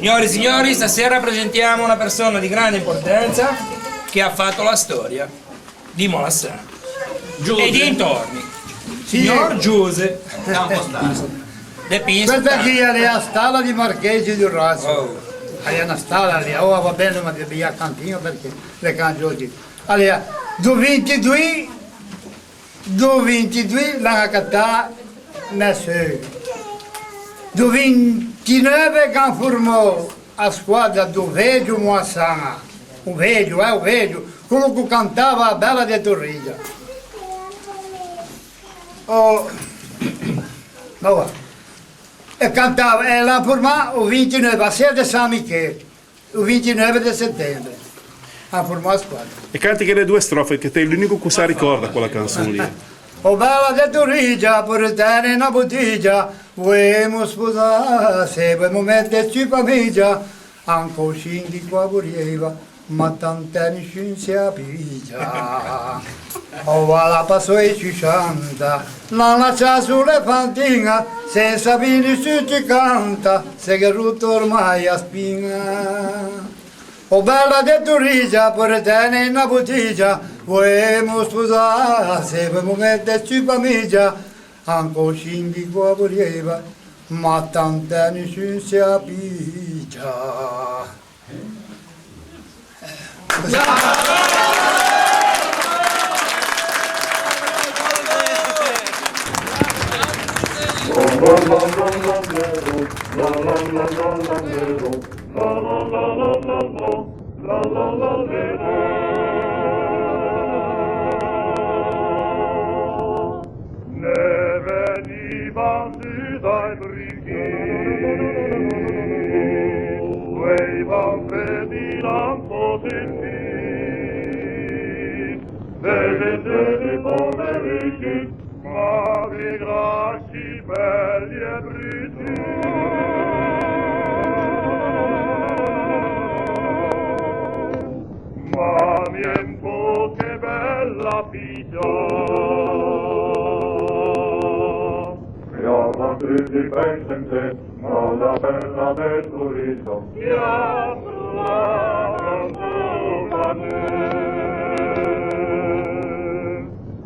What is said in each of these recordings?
Signore e signori, stasera presentiamo una persona di grande importanza che ha fatto la storia di Molassano e dintorni. Signor Giuse De Pinzo. Questa qui è la stalla di Marchesi di Urrazzo. È una stalla lì, va bene, ma devi a cantino perché le canto oggi. Allora, 222 la cattà nasce. 29 che formò a squadra do Veggio Moassana. O Veggio, quello che cantava a Bella de Torrigia. E cantava, e la formò il 29, a sera di San Michele, il 29 di settembre. Ha formato a squadra. E canti che le due strofe, che te è l'unico che sa ricorda quella canzone lì. O Bella de Torrigia, per te una bottiglia, vogliamo sposarsi, vogliamo metterci famiglia, anche scindi qua voleva, ma tant'anni non si appiglia. O la passò e ci canta, la lascia sulle fantine, senza vini ci canta, se che rotto ormai a spina. O Bella de Torrigia, per te una bottiglia, vogliamo sposarsi, vogliamo metterci famiglia, anche scindi qua voleva, ma tant'anni non si appiglia. Ne venivan giù dai brighi, queivan freddi lampo vedete povericci, ma vi grassi belli e britti. Ma niente che bella figlia, chiama tutti pensante, ma la bella del turismo, chiama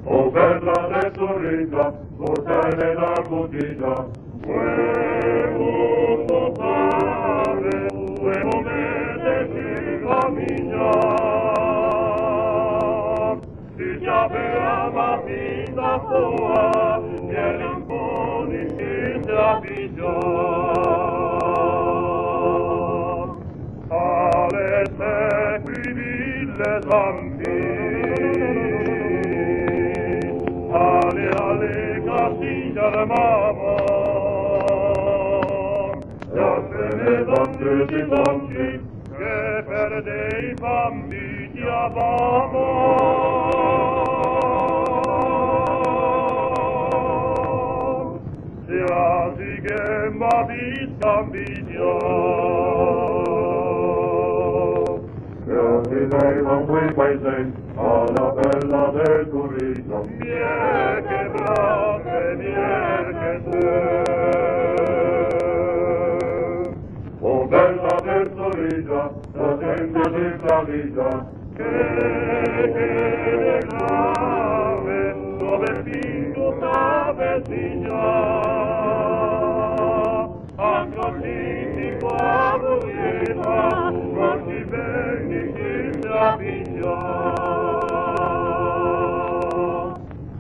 o bella del turismo, portare la bottiglia, vuoi fare, vuoi metterci famiglia. La vita tua, che l'imponi si abbigliò. Alle sequi ville zambi, alle castiglie le mamma, e se ne donne di donci, che per dei bambini avamo. Che ma vi scambigliò, che lei con quei paesi alla bella del turismo, miei che brave, miei che te. Oh bella del turismo, la gente si scambigliò, che grave, dove fingo una vestiglia. Anche qua voleva, non ti veni che ti abbigliò.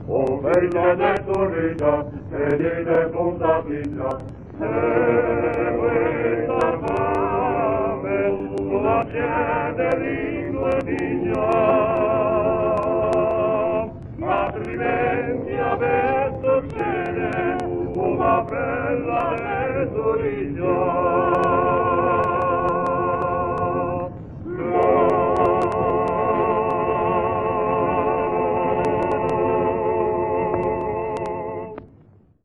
Oh bella del Torrigia, che dite con la figlia, se vuoi salvare, la gente ringuadiglia. Altrimenti adesso c'è una bella del Torrigia.